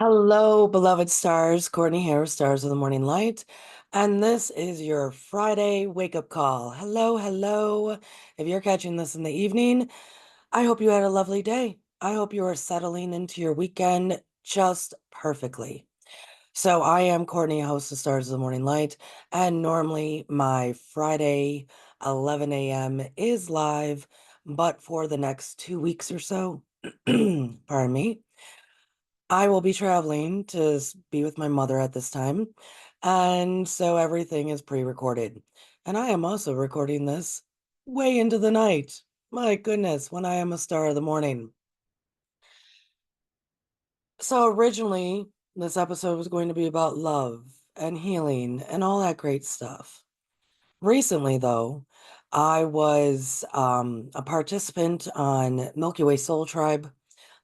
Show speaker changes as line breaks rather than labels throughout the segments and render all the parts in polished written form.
Hello, beloved stars. Courtney here, Stars of the Morning Light. And this is your Friday wake-up call. Hello, hello. If you're catching this in the evening, I hope you had a lovely day. I hope you are settling into your weekend just perfectly. So I am Courtney, host of Stars of the Morning Light, and normally my Friday 11 a.m. is live, but for the next 2 weeks or so, pardon me, I will be traveling to be with my mother at this time. And so everything is pre-recorded. And I am also recording this way into the night. My goodness, when I am a star of the morning. So originally, this episode was going to be about love and healing and all that great stuff. Recently, though, I was a participant on Milky Way Soul Tribe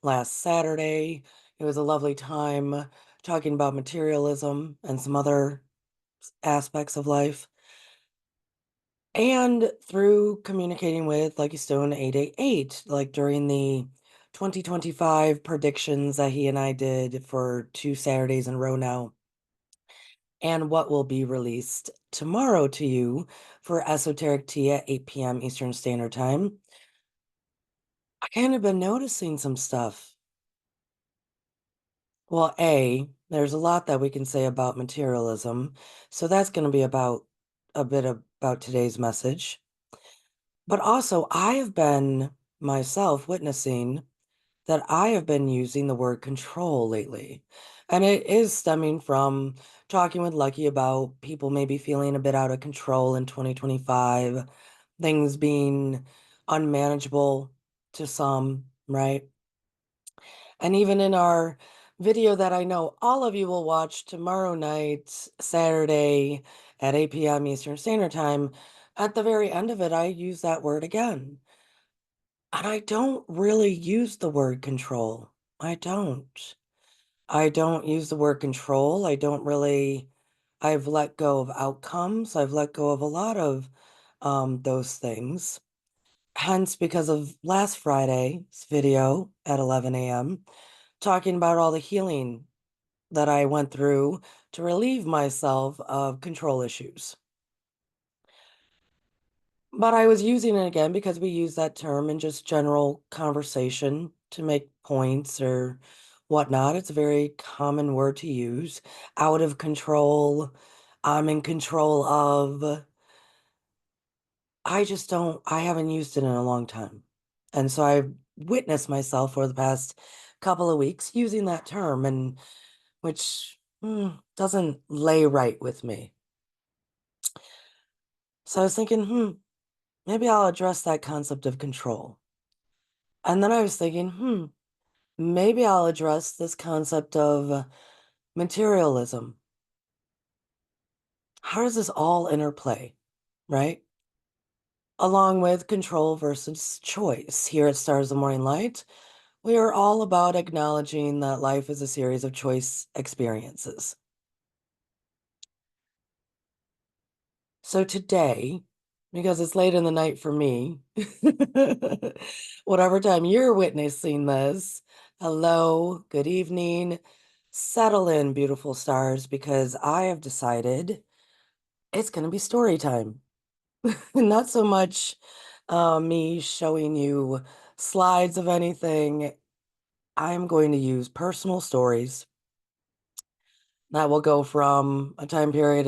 last Saturday. It was a lovely time talking about materialism and some other aspects of life. And through communicating with Lucky Stone 888, like during the 2025 predictions that he and I did for 2 Saturdays in a row now, and what will be released tomorrow to you for Esoteric Tea at 8 p.m. Eastern Standard Time. I kind of been noticing some stuff. Well, there's a lot that we can say about materialism. So that's going to be about a bit about today's message. But also, I have been myself witnessing that I have been using the word control lately. And it is stemming from talking with Lucky about people maybe feeling a bit out of control in 2025, things being unmanageable to some, right? And even in our video that I know all of you will watch tomorrow night, Saturday at 8 p.m. Eastern Standard Time, at the very end of it, I use that word again. And I don't really use the word control. I don't. I don't use the word control. I've let go of outcomes. I've let go of a lot of those things. Hence, because of last Friday's video at 11 a.m., talking about all the healing that I went through to relieve myself of control issues. But I was using it again because we use that term in just general conversation to make points or whatnot. It's a very common word to use. Out of control, I'm in control of. I haven't used it in a long time. And so I've witnessed myself for the past couple of weeks using that term, and which doesn't lay right with me. So I was thinking, maybe I'll address that concept of control. And then I was thinking, maybe I'll address this concept of materialism. How does this all interplay, right? Along with control versus choice. Here at Stars of the Morning Light, we are all about acknowledging that life is a series of choice experiences. So today, because it's late in the night for me, whatever time you're witnessing this, hello, good evening, settle in, beautiful stars, because I have decided it's going to be story time. Not so much me showing you slides of anything. I'm going to use personal stories that will go from a time period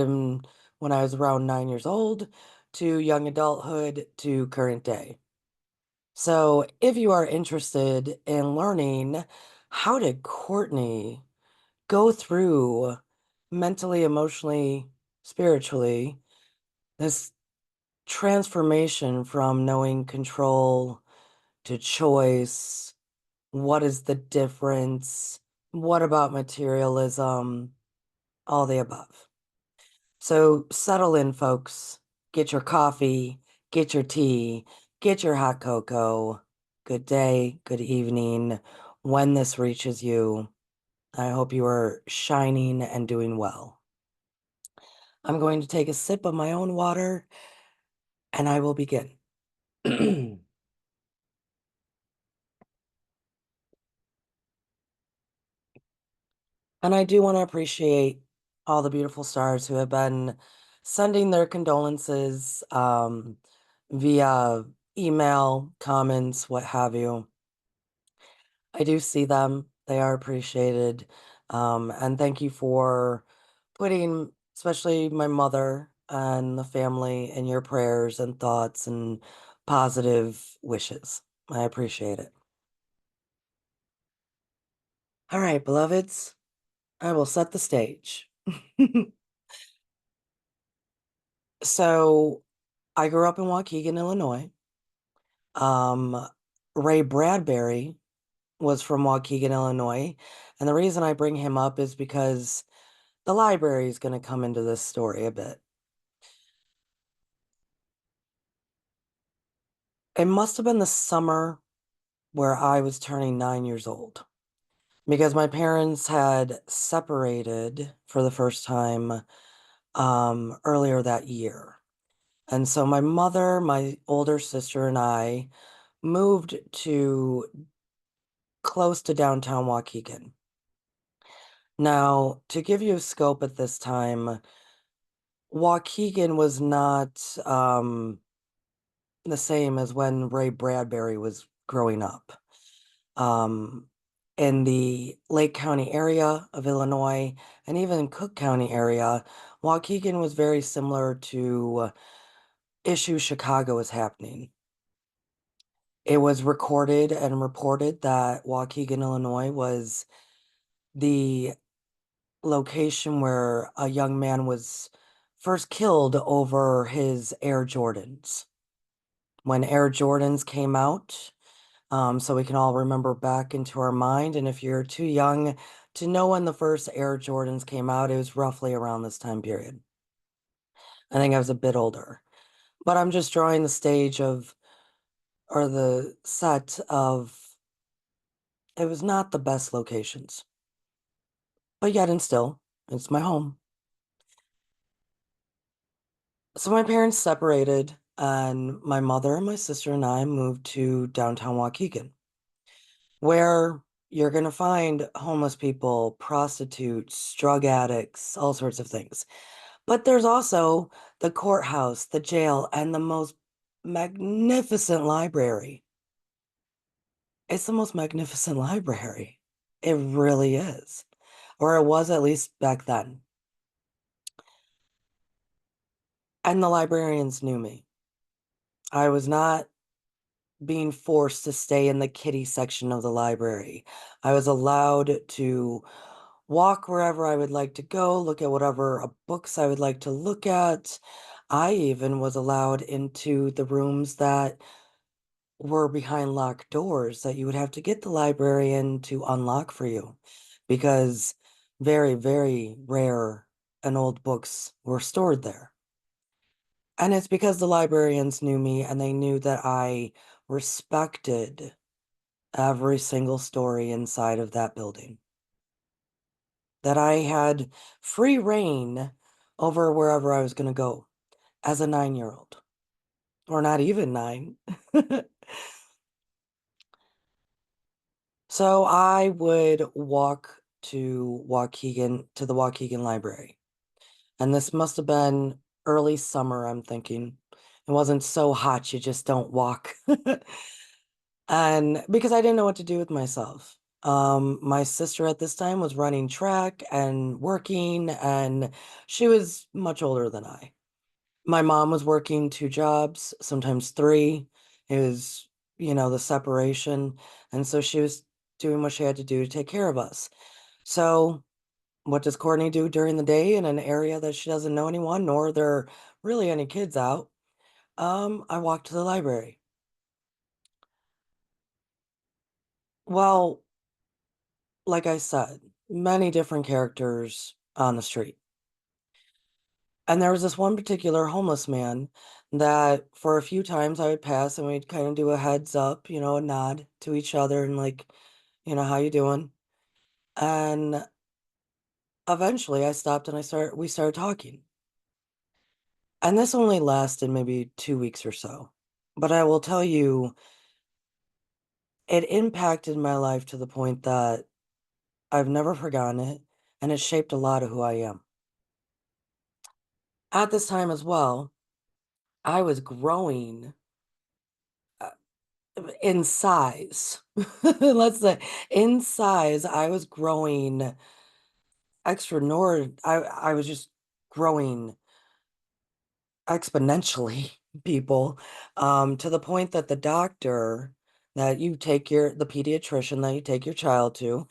when I was around 9 years old to young adulthood to current day. So if you are interested in learning how did Courtney go through mentally, emotionally, spiritually, this transformation from knowing control to choice, what is the difference? What about materialism? All the above. So settle in, folks. Get your coffee, get your tea, get your hot cocoa. Good day, good evening. When this reaches you, I hope you are shining and doing well. I'm going to take a sip of my own water and I will begin. And I do want to appreciate all the beautiful stars who have been sending their condolences via email, comments, what have you. I do see them. They are appreciated. And thank you for putting, especially my mother and the family, in your prayers and thoughts and positive wishes. I appreciate it. All right, beloveds, I will set the stage. So, I grew up in Waukegan, Illinois. Um, Ray Bradbury was from Waukegan, Illinois. And the reason I bring him up is because the library is going to come into this story a bit. It must have been the summer where I was turning 9 years old because my parents had separated for the first time earlier that year. And so my mother, my older sister, and I moved to close to downtown Waukegan. Now, to give you a scope at this time, Waukegan was not the same as when Ray Bradbury was growing up. Um, in the Lake County area of Illinois and even Cook County area, Waukegan was very similar to issues Chicago was happening. It was recorded and reported that Waukegan, Illinois was the location where a young man was first killed over his Air Jordans. When Air Jordans came out, so we can all remember back into our mind. And if you're too young to know when the first Air Jordans came out, it was roughly around this time period. I think I was a bit older, but I'm just drawing the stage of, or the set of, it was not the best locations, but yet and still, it's my home. So my parents separated, and my mother and my sister and I moved to downtown Waukegan, where you're going to find homeless people, prostitutes, drug addicts, all sorts of things. But there's also the courthouse, the jail, and the most magnificent library. It's the most magnificent library. It really is. Or it was at least back then. And the librarians knew me. I was not being forced to stay in the kiddie section of the library. I was allowed to walk wherever I would like to go, look at whatever books I would like to look at. I even was allowed into the rooms that were behind locked doors that you would have to get the librarian to unlock for you because very, very rare and old books were stored there. And it's because the librarians knew me and they knew that I respected every single story inside of that building. That I had free reign over wherever I was going to go as a 9-year-old, or not even nine. So I would walk to the Waukegan Library. And this must have been early summer, I'm thinking. It wasn't so hot, you just don't walk. And because I didn't know what to do with myself. My sister at this time was running track and working, and she was much older than I. My mom was working two jobs, sometimes three. It was, the separation. And so she was doing what she had to do to take care of us. So, what does Courtney do during the day in an area that she doesn't know anyone, nor there are really any kids out? I walked to the library. Well, like I said, many different characters on the street. And there was this one particular homeless man that for a few times I would pass and we'd kind of do a heads up, a nod to each other and like, how you doing? And eventually I stopped and we started talking. And this only lasted maybe 2 weeks or so. But I will tell you, it impacted my life to the point that I've never forgotten it. and it shaped a lot of who I am. At this time as well, I was growing uh, in size. Let's say in size, I was growing I was just growing exponentially, people, to the point that the doctor that you take the pediatrician that you take your child to,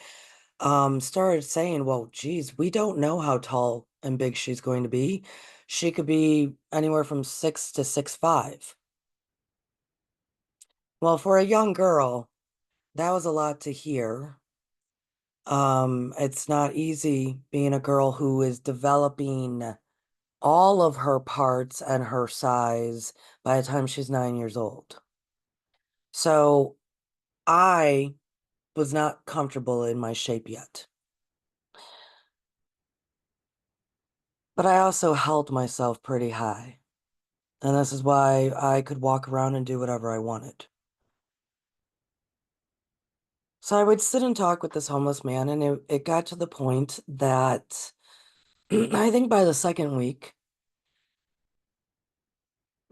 started saying, well, geez, we don't know how tall and big she's going to be. She could be anywhere from 6 to 6'5". Well, for a young girl, that was a lot to hear. It's not easy being a girl who is developing all of her parts and her size by the time she's 9 years old. So I was not comfortable in my shape yet. But I also held myself pretty high. And this is why I could walk around and do whatever I wanted. So I would sit and talk with this homeless man, and it got to the point that I think by the second week,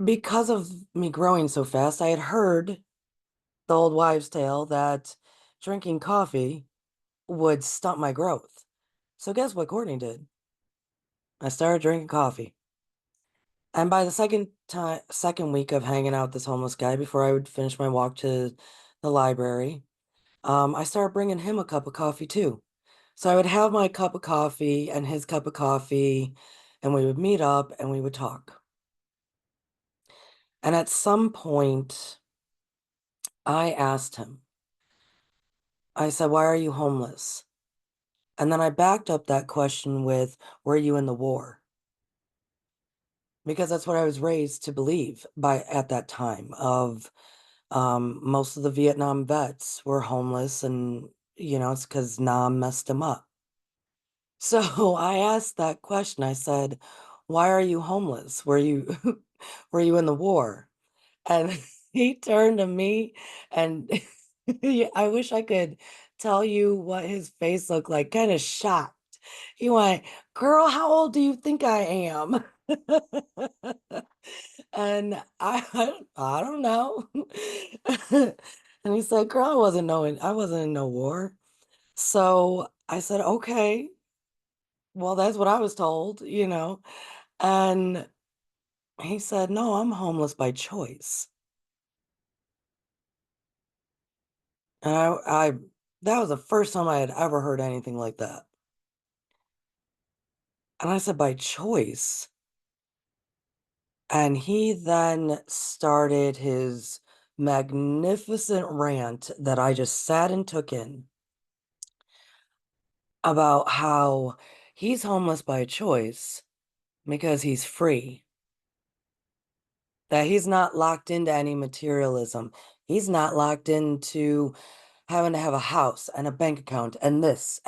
because of me growing so fast, I had heard the old wives' tale that drinking coffee would stunt my growth. So guess what Courtney did? I started drinking coffee. And by the second week of hanging out with this homeless guy before I would finish my walk to the library, I started bringing him a cup of coffee too. So I would have my cup of coffee and his cup of coffee, and we would meet up and we would talk. And at some point, I asked him, I said, why are you homeless? And then I backed up that question with, were you in the war? Because that's what I was raised to believe by at that time of most of the Vietnam vets were homeless, and it's because Nam messed them up. So I asked that question. I said, why are you homeless? Were you were you in the war? And he turned to me and I wish I could tell you what his face looked like, kind of shocked. He went, girl, how old do you think I am? And I don't know. And he said, girl, I wasn't in no war. So I said, okay, well, that's what I was told. And he said, no, I'm homeless by choice. And that was the first time I had ever heard anything like that. And I said, by choice. And he then started his magnificent rant that I just sat and took in about how he's homeless by choice because he's free, that he's not locked into any materialism. He's not locked into having to have a house and a bank account and this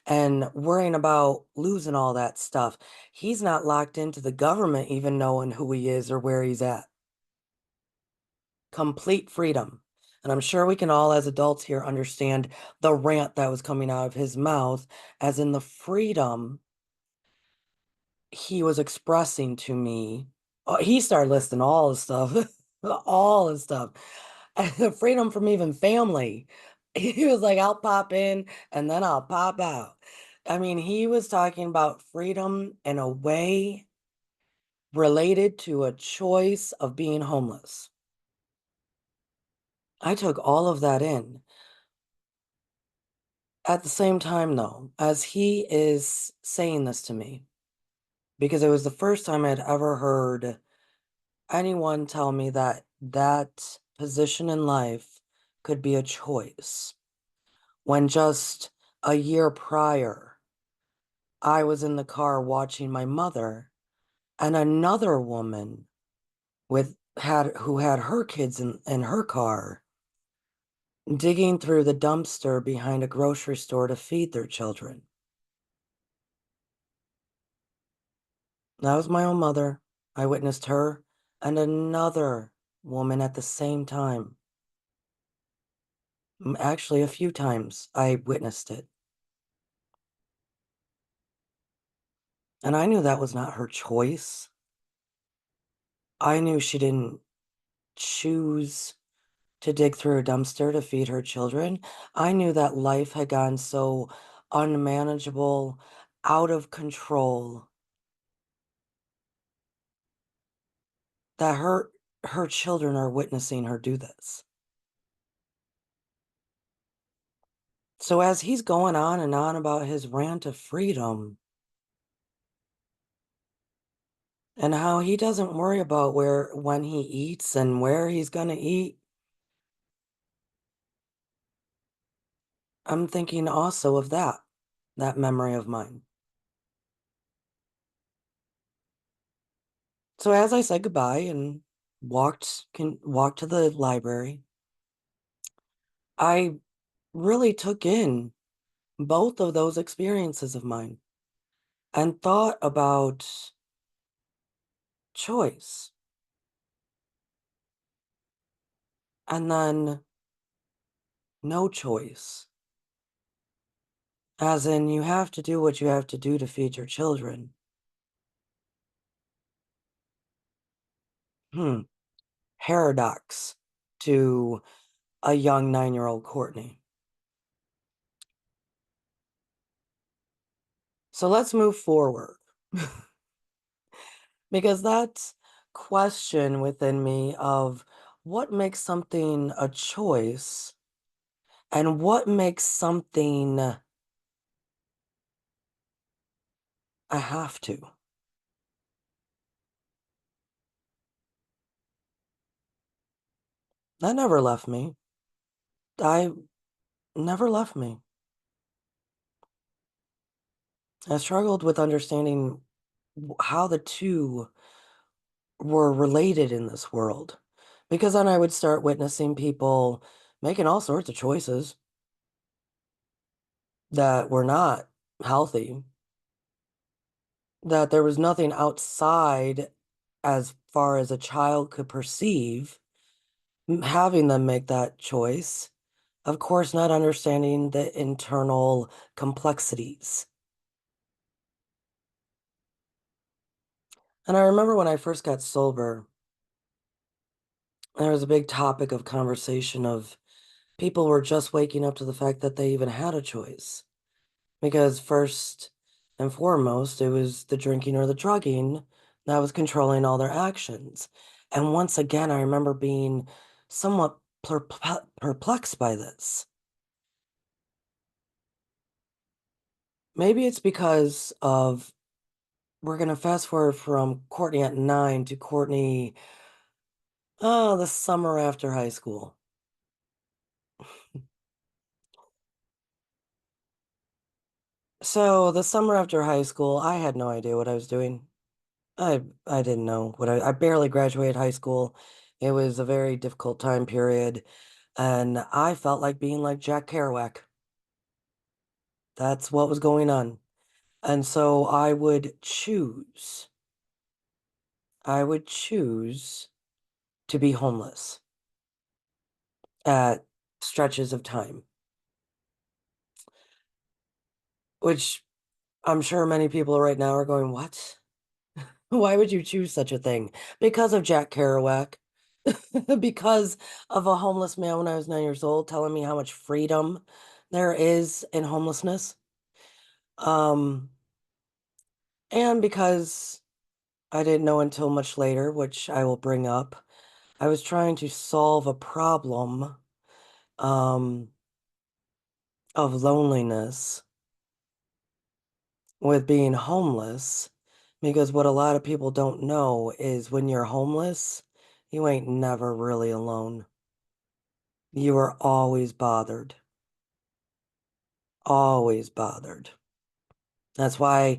and worrying about losing all that stuff. He's not locked into the government even knowing who he is or where he's at. Complete freedom. And I'm sure we can all, as adults here, understand the rant that was coming out of his mouth, as in the freedom he was expressing to me. He started listing all the stuff, all the stuff. Freedom from even family. He was like, I'll pop in and then I'll pop out. I mean, he was talking about freedom in a way related to a choice of being homeless. I took all of that in. At the same time, though, as he is saying this to me, because it was the first time I'd ever heard anyone tell me that that position in life could be a choice. When just a year prior, I was in the car watching my mother and another woman who had her kids in her car digging through the dumpster behind a grocery store to feed their children. That was my own mother. I witnessed her and another woman at the same time. Actually, a few times I witnessed it. And I knew that was not her choice. I knew she didn't choose to dig through a dumpster to feed her children. I knew that life had gone so unmanageable, out of control, that her children are witnessing her do this. So as he's going on and on about his rant of freedom and how he doesn't worry about where when he eats and where he's gonna eat, I'm thinking also of that memory of mine. So as I said goodbye and walked to the library, I really took in both of those experiences of mine and thought about choice. And then no choice. As in, you have to do what you have to do to feed your children. Hmm. Paradox to a young 9-year-old Courtney. So let's move forward because that question within me of what makes something a choice and what makes something I have to. That never left me. I never left me. I struggled with understanding how the two were related in this world. Because then I would start witnessing people making all sorts of choices that were not healthy, that there was nothing outside as far as a child could perceive, having them make that choice. Of course, not understanding the internal complexities. And I remember when I first got sober, there was a big topic of conversation of people were just waking up to the fact that they even had a choice. Because first and foremost, it was the drinking or the drugging that was controlling all their actions. And once again, I remember being somewhat perplexed by this. Maybe it's because of we're going to fast forward from Courtney at 9 to Courtney, oh, the summer after high school. So the summer after high school, I had no idea what I was doing. I didn't know what I barely graduated high school. It was a very difficult time period, and I felt like being like Jack Kerouac. That's what was going on. And so I would choose to be homeless at stretches of time, which I'm sure many people right now are going, "What? Why would you choose such a thing?" Because of Jack Kerouac, because of a homeless man when I was 9 years old telling me how much freedom there is in homelessness. Um, and because I didn't know until much later, which I will bring up, I was trying to solve a problem, um, of loneliness with being homeless. Because what a lot of people don't know is when you're homeless, you ain't never really alone. You are always bothered. Always bothered. That's why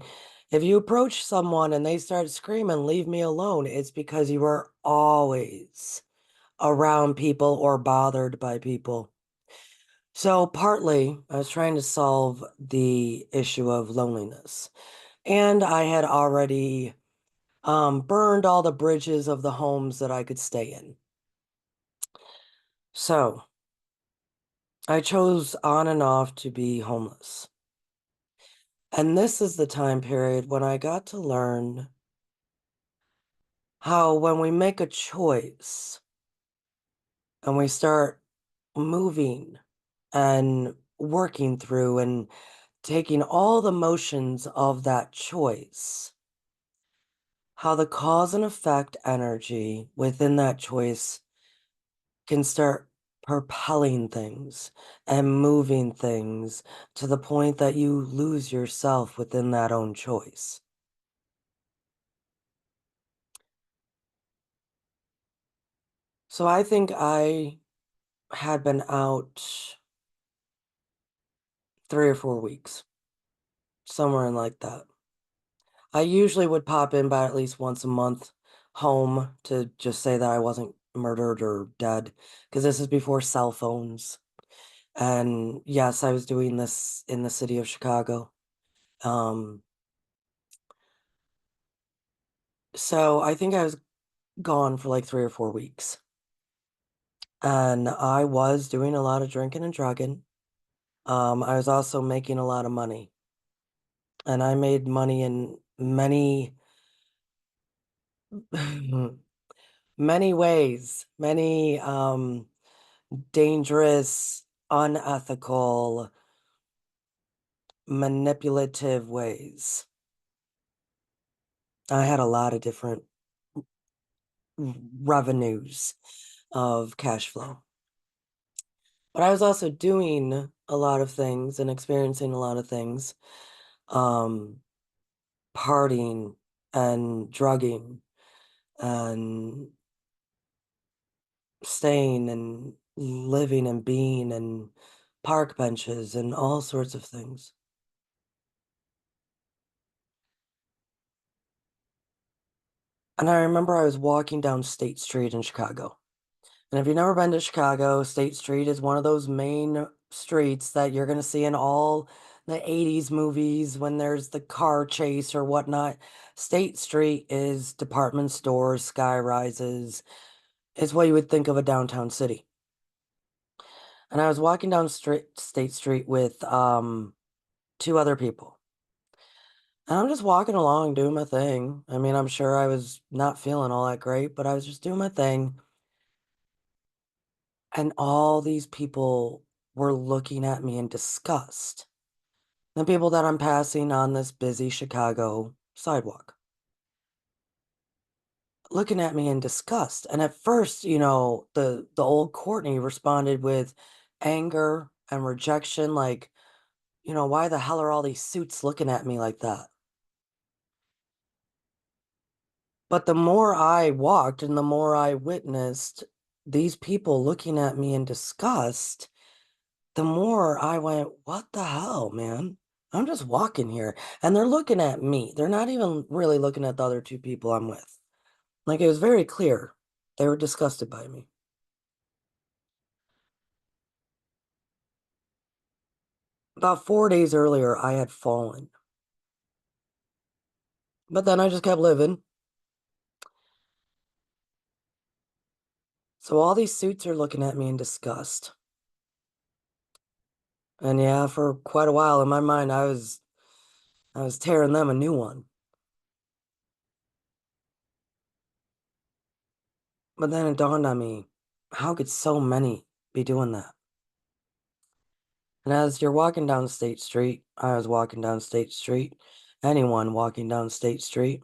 if you approach someone and they start screaming, leave me alone, it's because you are always around people or bothered by people. So partly I was trying to solve the issue of loneliness. And I had already burned all the bridges of the homes that I could stay in. So I chose on and off to be homeless. And this is the time period when I got to learn how when we make a choice and we start moving and working through and taking all the motions of that choice, how the cause and effect energy within that choice can start propelling things and moving things to the point that you lose yourself within that own choice. So I think I had been out 3 or 4 weeks, somewhere in like that. I usually would pop in by at least once a month home to just say that I wasn't murdered or dead, because this is before cell phones. And yes, I was doing this in the city of Chicago. Um, so I think I was gone for like 3 or 4 weeks. And I was doing a lot of drinking and drugging. I was also making a lot of money. And I made money in many, many ways, many dangerous, unethical, manipulative ways. I had a lot of different revenues of cash flow. But I was also doing a lot of things and experiencing a lot of things, um, partying and drugging and staying and living and being and park benches and all sorts of things. And I remember I was walking down State Street in Chicago. And if you've never been to Chicago, State Street is one of those main streets that you're going to see in all the 80s movies when there's the car chase or whatnot. State Street is department stores, sky rises. It's what you would think of a downtown city. And I was walking down State Street with two other people. And I'm just walking along doing my thing. I mean, I'm sure I was not feeling all that great, but I was just doing my thing. And all these people were looking at me in disgust. The people that I'm passing on this busy Chicago sidewalk, looking at me in disgust. And at first, the old Courtney responded with anger and rejection, like, why the hell are all these suits looking at me like that? But the more I walked and the more I witnessed these people looking at me in disgust, the more I went, what the hell, man? I'm just walking here. And they're looking at me. They're not even really looking at the other two people I'm with. Like, it was very clear. They were disgusted by me. About 4 days earlier, I had fallen. But then I just kept living. So all these suits are looking at me in disgust. And yeah, for quite a while in my mind, I was tearing them a new one. But then it dawned on me, how could so many be doing that? And as you're walking down State Street, I was walking down State Street, anyone walking down State Street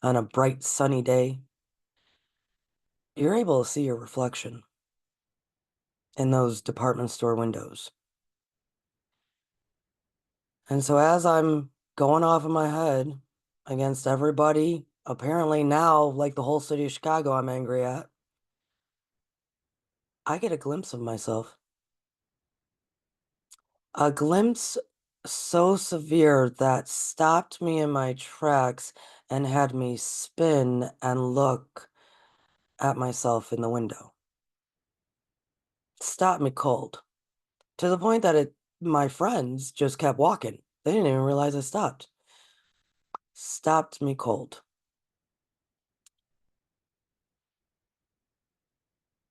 on a bright sunny day, you're able to see your reflection in those department store windows. And so as I'm going off in my head against everybody, apparently now, like the whole city of Chicago, I'm angry at, I get a glimpse of myself. A glimpse so severe that stopped me in my tracks and had me spin and look at myself in the window. Stopped me cold to the point that my friends just kept walking. They didn't even realize I stopped. Stopped me cold.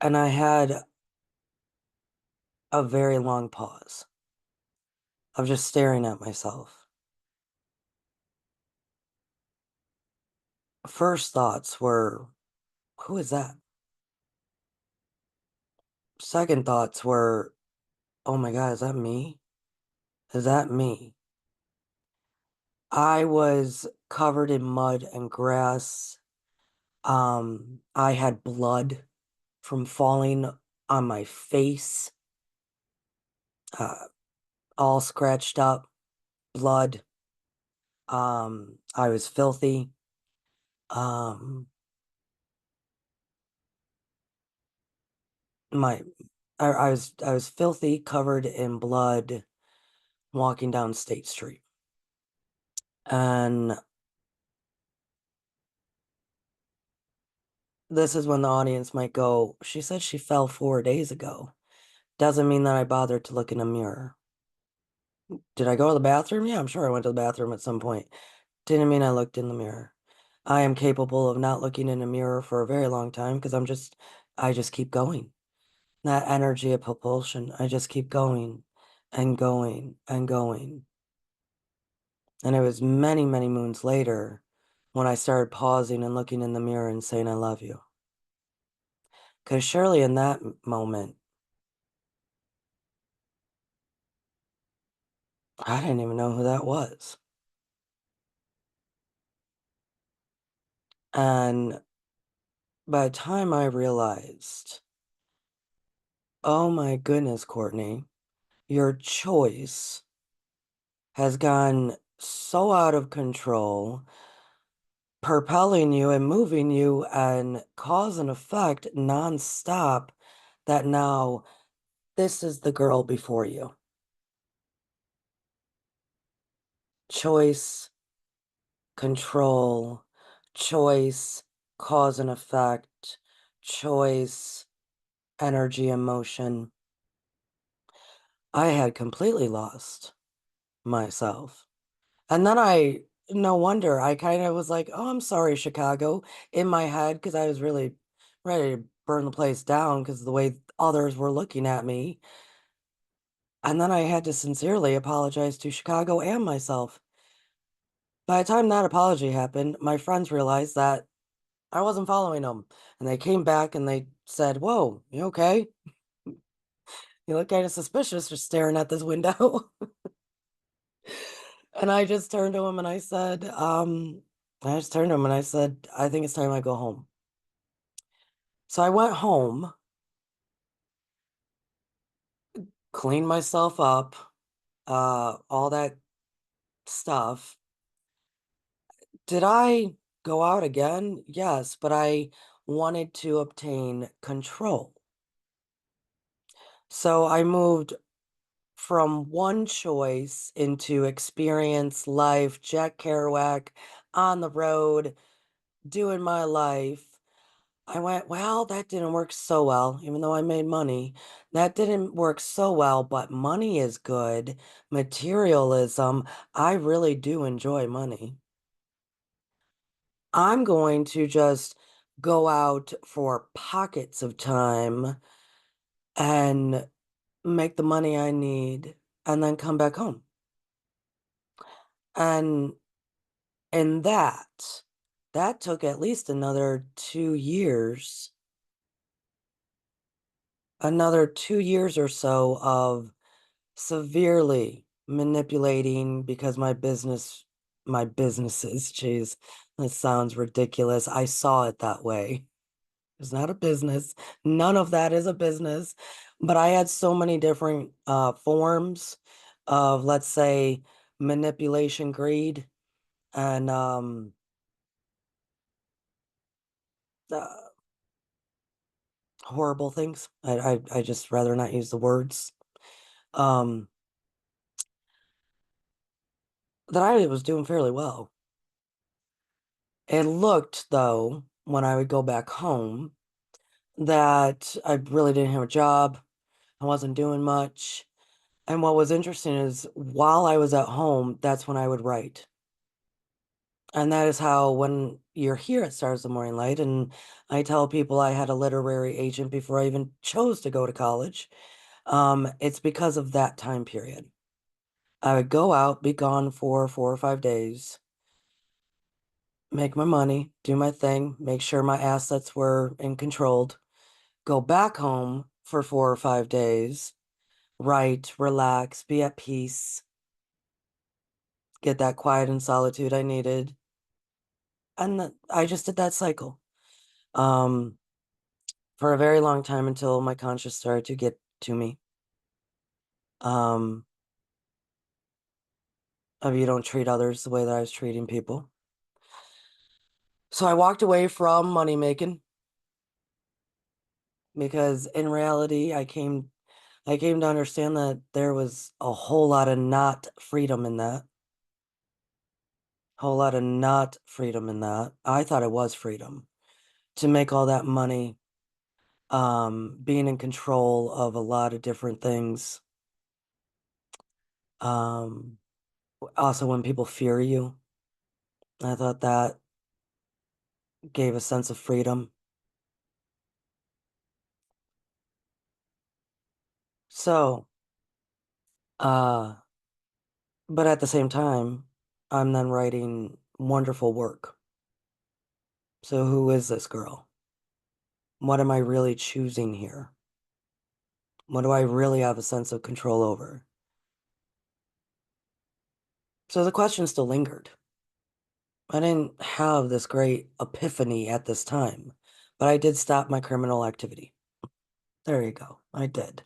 And I had a very long pause of just staring at myself. First thoughts were, who is that? Second thoughts were, oh my God, is that me? Is that me? I was covered in mud and grass. I had blood from falling on my face, uh, all scratched up, blood. I was filthy. Um, my, I was filthy, covered in blood, walking down State Street. And this is when the audience might go, she said she fell 4 days ago. Doesn't mean that I bothered to look in a mirror. Did I go to the bathroom? Yeah, I'm sure I went to the bathroom at some point. Didn't mean I looked in the mirror. I am capable of not looking in a mirror for a very long time because I just keep going. That energy of propulsion, I just keep going and going and going. And it was many, many moons later when I started pausing and looking in the mirror and saying, I love you. Because surely in that moment, I didn't even know who that was. And by the time I realized, oh my goodness, Courtney, your choice has gone so out of control, propelling you and moving you and cause and effect nonstop, that now this is the girl before you. Choice, control, choice, cause and effect, choice, energy, emotion. I had completely lost myself. And then no wonder, I kind of was like, oh, I'm sorry, Chicago, in my head, because I was really ready to burn the place down because of the way others were looking at me. And then I had to sincerely apologize to Chicago and myself. By the time that apology happened, my friends realized that I wasn't following them. And they came back and they said, whoa, you okay? You look kind of suspicious just staring at this window. And I just turned to him and I said, I think it's time I go home. So I went home, cleaned myself up, all that stuff. Did I go out again? Yes, but I wanted to obtain control. So I moved from one choice into experience, life, Jack Kerouac, on the road, doing my life. I went, well, that didn't work so well, even though I made money. That didn't work so well, but money is good. Materialism, I really do enjoy money. I'm going to just go out for pockets of time and make the money I need and then come back home. And in that took at least another 2 years or so of severely manipulating because my businesses, geez, that sounds ridiculous. I saw it that way. It's not a business. None of that is a business. But I had so many different forms of, let's say, manipulation, greed, and uh, horrible things. I just rather not use the words. Um, that I was doing fairly well. It looked, though, when I would go back home, that I really didn't have a job. I wasn't doing much. And what was interesting is while I was at home, that's when I would write. And that is how, when you're here at Stars of the Morning Light, and I tell people I had a literary agent before I even chose to go to college, it's because of that time period. I would go out, be gone for 4 or 5 days, make my money, do my thing, make sure my assets were in controlled, go back home for 4 or 5 days, write, relax, be at peace, get that quiet and solitude I needed. And I just did that cycle um, for a very long time until my conscious started to get to me. Um, of you don't treat others the way that I was treating people. So I walked away from money making because in reality I came to understand that there was a whole lot of not freedom in that. Whole lot of not freedom in that. I thought it was freedom to make all that money, being in control of a lot of different things. Um, Also when people fear you, I thought that gave a sense of freedom. So, uh, but at the same time, I'm then writing wonderful work. So who is this girl? What am I really choosing here? What do I really have a sense of control over? So the question still lingered. I didn't have this great epiphany at this time, but I did stop my criminal activity. There you go. I did.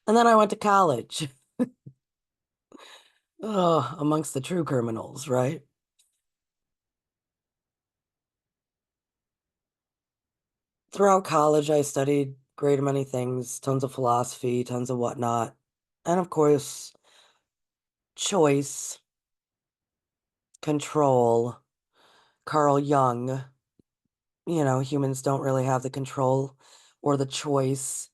And then I went to college. Oh, amongst the true criminals, right? Throughout college, I studied great many things, tons of philosophy, tons of whatnot. And of course, choice, control, Carl Jung, humans don't really have the control or the choice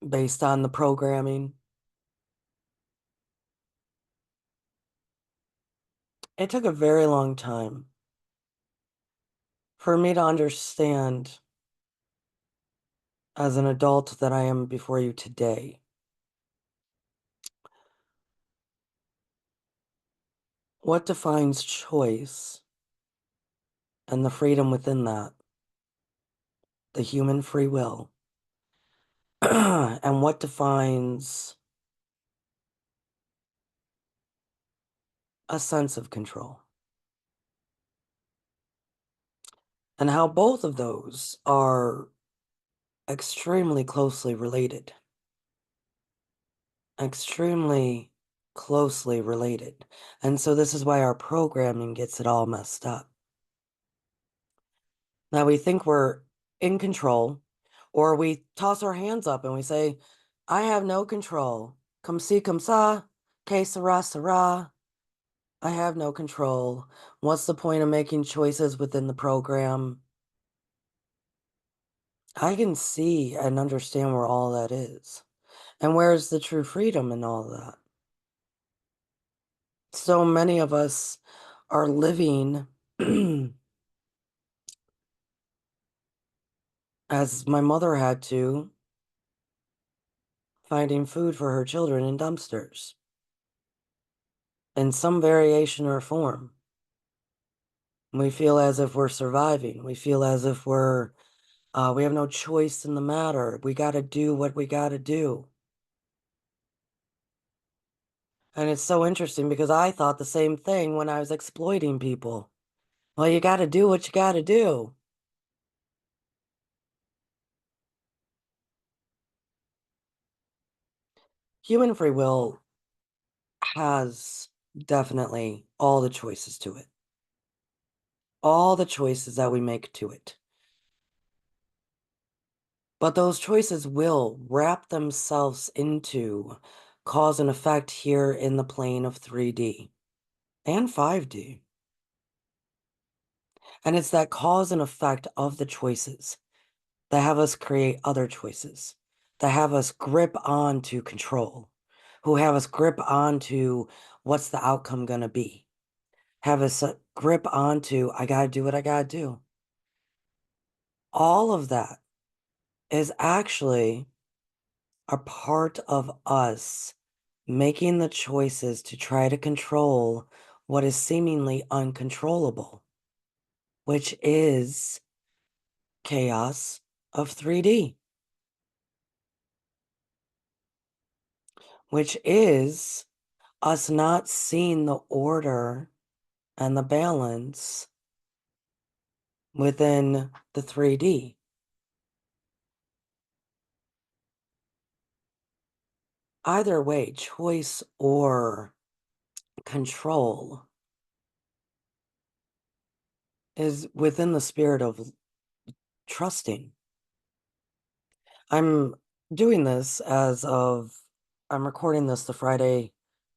based on the programming. It took a very long time for me to understand as an adult that I am before you today. What defines choice and the freedom within that, the human free will, and what defines a sense of control, and how both of those are extremely closely related. Extremely closely related. And so this is why our programming gets it all messed up. Now we think we're in control, or we toss our hands up and we say, I have no control. Comme si, comme ça, que sera, sera. I have no control. What's the point of making choices within the program? I can see and understand where all that is. And where's the true freedom in all that? So many of us are living as my mother had to, finding food for her children in dumpsters in some variation or form. We feel as if we're surviving. We feel as if we have no choice in the matter. We got to do what we got to do. And it's so interesting because I thought the same thing when I was exploiting people. Well, you got to do what you got to do. Human free will has definitely all the choices to it, all the choices that we make to it. But those choices will wrap themselves into cause and effect here in the plane of 3D and 5D. And it's that cause and effect of the choices that have us create other choices, that have us grip on to control, who have us grip on to what's the outcome going to be, have us grip onto, I got to do what I got to do. All of that is actually a part of us making the choices to try to control what is seemingly uncontrollable. which is chaos of 3D, which is us not seeing the order and the balance within the 3D. Either way, choice or control is within the spirit of trusting. I'm doing this I'm recording this the Friday.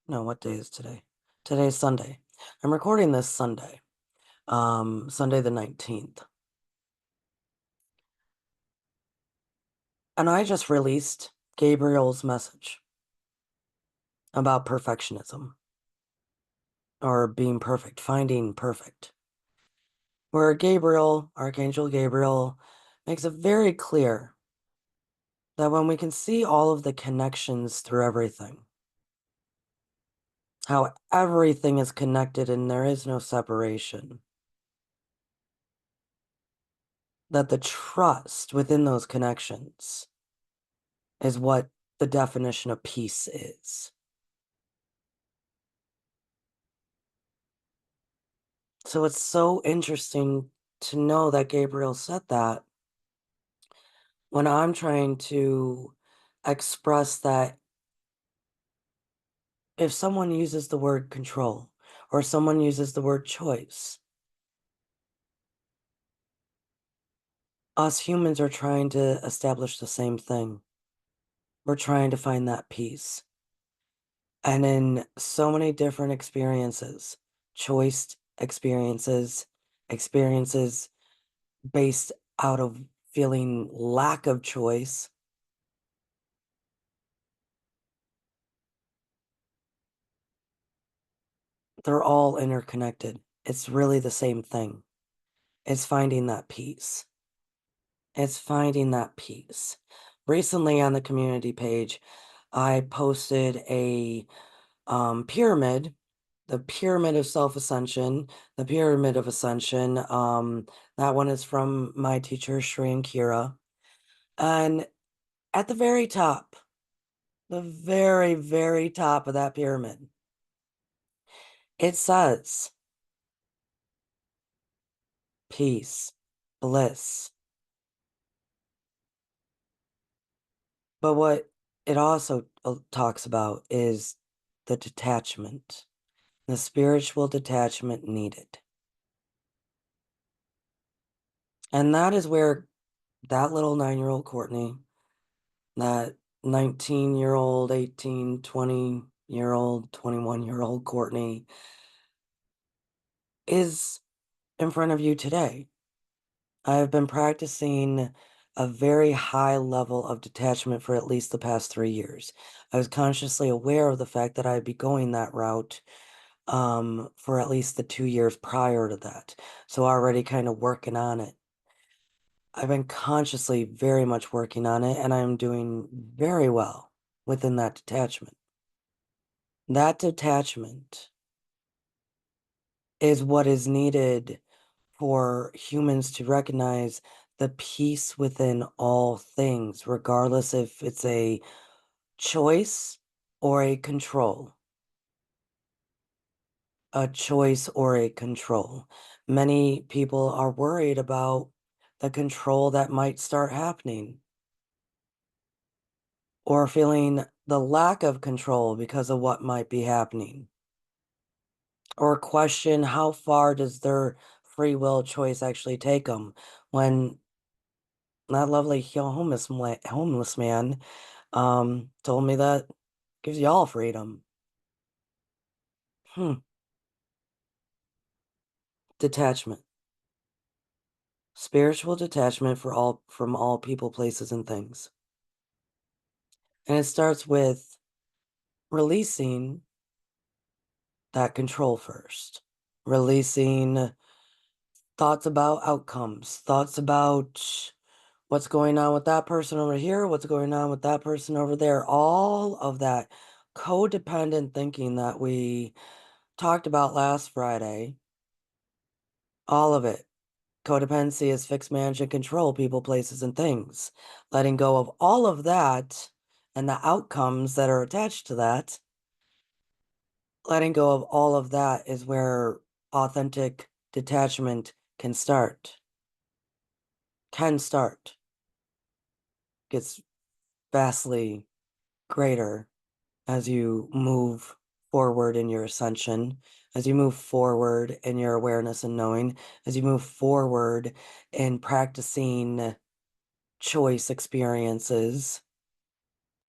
No, what day is today? Today's Sunday. I'm recording this Sunday, Sunday the 19th. And I just released Gabriel's message about perfectionism or being perfect, finding perfect. Where Gabriel, Archangel Gabriel, makes it very clear that when we can see all of the connections through everything, how everything is connected and there is no separation, that the trust within those connections is what the definition of peace is. So it's so interesting to know that Gabriel said that when I'm trying to express that if someone uses the word control or someone uses the word choice, us humans are trying to establish the same thing. We're trying to find that peace. And in so many different experiences, choiced experiences, experiences based out of feeling lack of choice, they're all interconnected. It's really the same thing. It's finding that peace. It's finding that peace. Recently on the community page, I posted a pyramid, the pyramid of self-ascension, the pyramid of ascension. That one is from my teacher, Shri and Kira. And at the very top, the very, very top of that pyramid, it says peace, bliss. But what it also talks about is the detachment, the spiritual detachment needed. And that is where that little 9-year-old Courtney, that 19-year-old, 18, 20-year-old, 21-year-old Courtney is in front of you today. I have been practicing a very high level of detachment for at least the past 3 years. I was consciously aware of the fact that I'd be going that route for at least the 2 years prior to that. So already kind of working on it. I've been consciously very much working on it, and I'm doing very well within that detachment. That detachment is what is needed for humans to recognize the peace within all things, regardless if it's a choice or a control. A choice or a control. Many people are worried about the control that might start happening or feeling the lack of control because of what might be happening, or question how far does their free will choice actually take them when that lovely homeless man told me that gives you all freedom. Detachment. Spiritual detachment from all people, places, and things. And it starts with releasing that control first. Releasing thoughts about outcomes, thoughts about what's going on with that person over here, what's going on with that person over there. All of that codependent thinking that we talked about last Friday, all of it. Codependency is fixed, manage, and control people, places, and things. Letting go of all of that and the outcomes that are attached to that, letting go of all of that is where authentic detachment can start. Can start. Gets vastly greater as you move forward in your ascension, as you move forward in your awareness and knowing, as you move forward in practicing choice experiences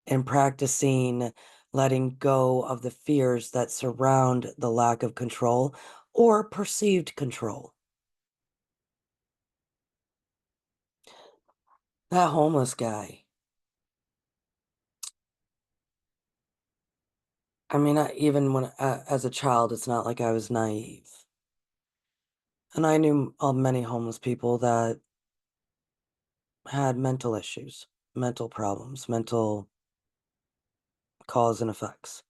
and practicing letting go of the fears that surround the lack of control or perceived control. That homeless guy. I mean, even when as a child, it's not like I was naive. And I knew many homeless people that had mental issues, mental problems, mental cause and effects.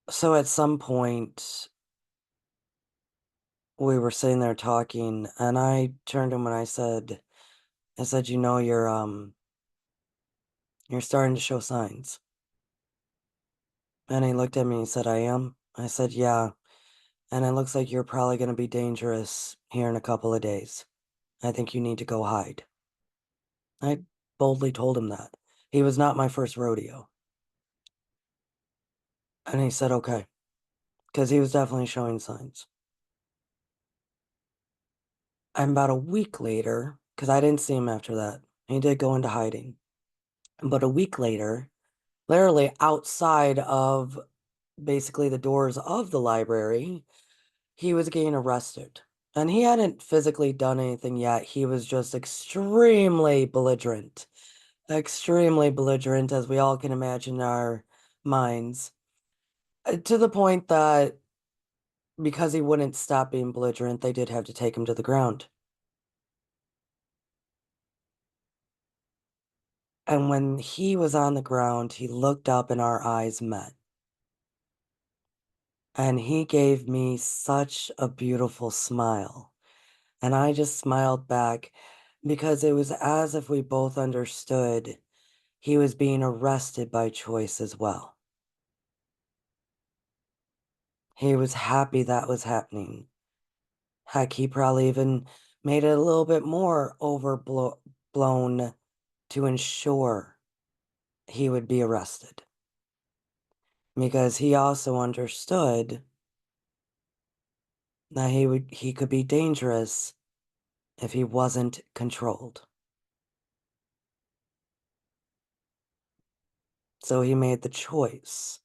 So at some point, we were sitting there talking, and I turned to him and I said, you know, you're starting to show signs. And he looked at me and he said, I am. I said, yeah. And it looks like you're probably going to be dangerous here in a couple of days. I think you need to go hide. I boldly told him that. He was not my first rodeo. And he said, okay, because he was definitely showing signs. And about a week later, because I didn't see him after that, he did go into hiding. But a week later, literally outside of basically the doors of the library, he was getting arrested. And he hadn't physically done anything yet. He was just extremely belligerent, as we all can imagine in our minds, to the point that because he wouldn't stop being belligerent, they did have to take him to the ground. And when he was on the ground, he looked up and our eyes met. And he gave me such a beautiful smile. And I just smiled back because it was as if we both understood he was being arrested by choice as well. He was happy that was happening. Heck, he probably even made it a little bit more overblown to ensure he would be arrested. Because he also understood that he could be dangerous if he wasn't controlled. So he made the choice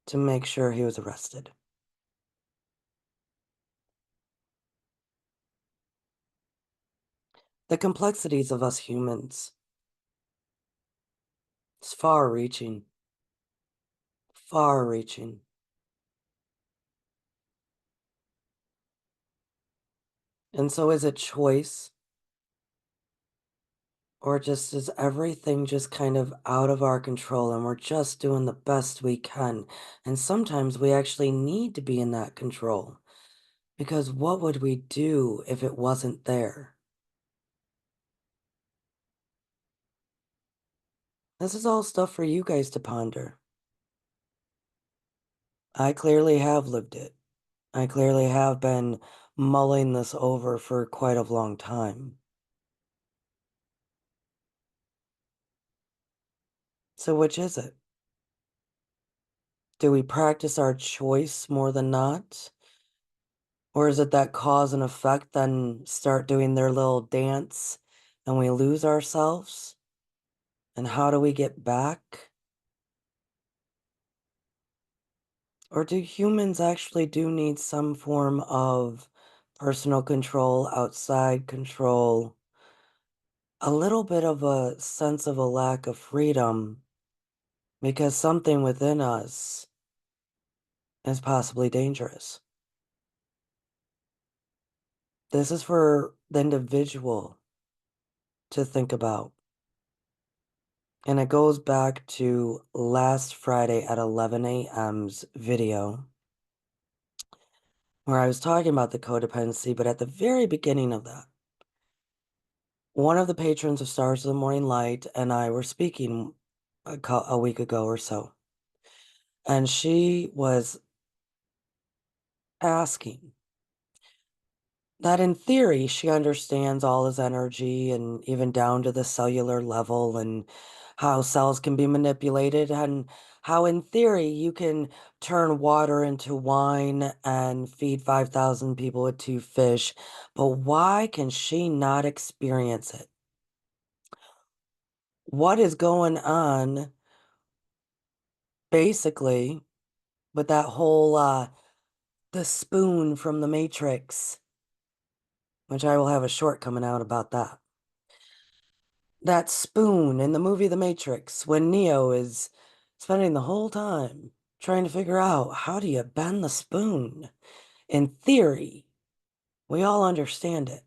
to make sure he was arrested. The complexities of us humans is far reaching, far reaching. And so is it choice, or just is everything just kind of out of our control and we're just doing the best we can? And sometimes we actually need to be in that control, because what would we do if it wasn't there? This is all stuff for you guys to ponder. I clearly have lived it. I clearly have been mulling this over for quite a long time. So which is it? Do we practice our choice more than not? Or is it that cause and effect then start doing their little dance and we lose ourselves? And how do we get back? Or do humans actually do need some form of personal control, outside control, a little bit of a sense of a lack of freedom because something within us is possibly dangerous? This is for the individual to think about. And it goes back to last Friday at 11 a.m.'s video. where I was talking about the codependency, but at the very beginning of that, one of the patrons of Stars of the Morning Light and I were speaking a week ago or so, and she was asking that in theory she understands all his energy and even down to the cellular level and how cells can be manipulated and how in theory you can turn water into wine and feed 5,000 people with 2 fish, but why can she not experience it? What is going on basically with that whole the spoon from the Matrix, which I will have a short coming out about that. That spoon in the movie The Matrix, when Neo is spending the whole time trying to figure out how do you bend the spoon? In theory, we all understand it.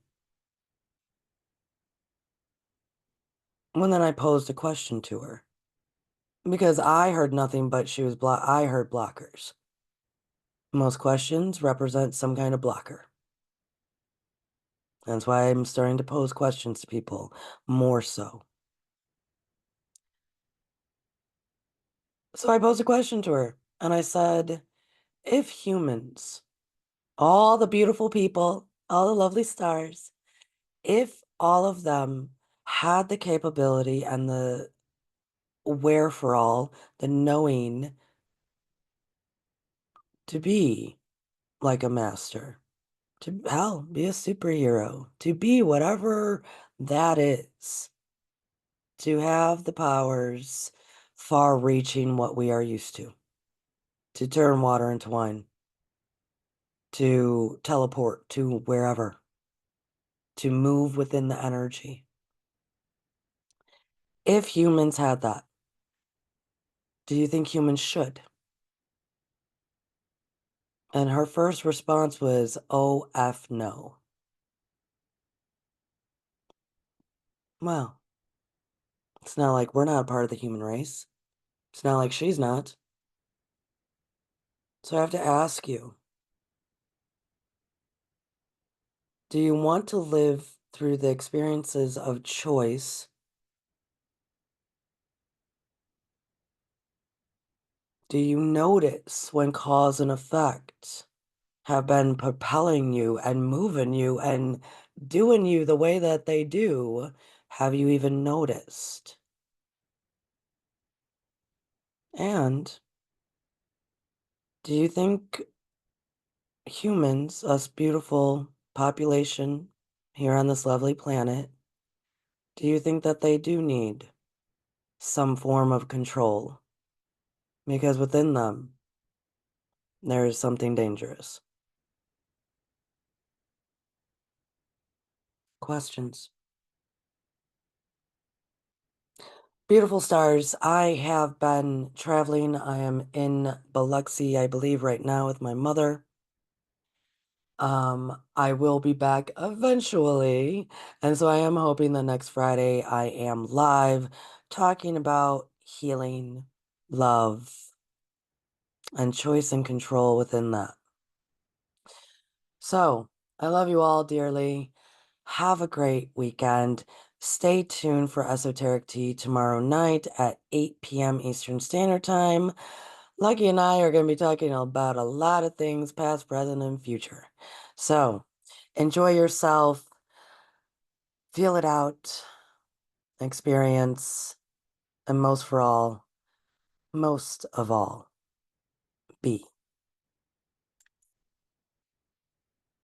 And then I posed a question to her because I heard nothing but I heard blockers. Most questions represent some kind of blocker. That's why I'm starting to pose questions to people more so. So I posed a question to her and I said, if humans, all the beautiful people, all the lovely stars, if all of them had the capability and the wherefore, the knowing to be like a master, to hell, be a superhero, to be whatever that is, to have the powers far reaching what we are used to turn water into wine, to teleport to wherever, to move within the energy. If humans had that, do you think humans should? And her first response was, oh, F no. Well, it's not like we're not a part of the human race. It's not like she's not. So I have to ask you, do you want to live through the experiences of choice? Do you notice when cause and effect have been propelling you and moving you and doing you the way that they do? Have you even noticed? And do you think humans, us beautiful population here on this lovely planet, do you think that they do need some form of control? Because within them, there is something dangerous. Questions. Beautiful stars, I have been traveling. I am in Biloxi, I believe, right now with my mother. I will be back eventually. And so I am hoping that next Friday I am live talking about healing, love, and choice and control within that. So I love you all dearly. Have a great weekend. Stay tuned for Esoteric Tea tomorrow night at 8 p.m. Eastern Standard Time. Lucky and I are going to be talking about a lot of things, past, present, and future. So enjoy yourself, feel it out, experience, and most of all, be.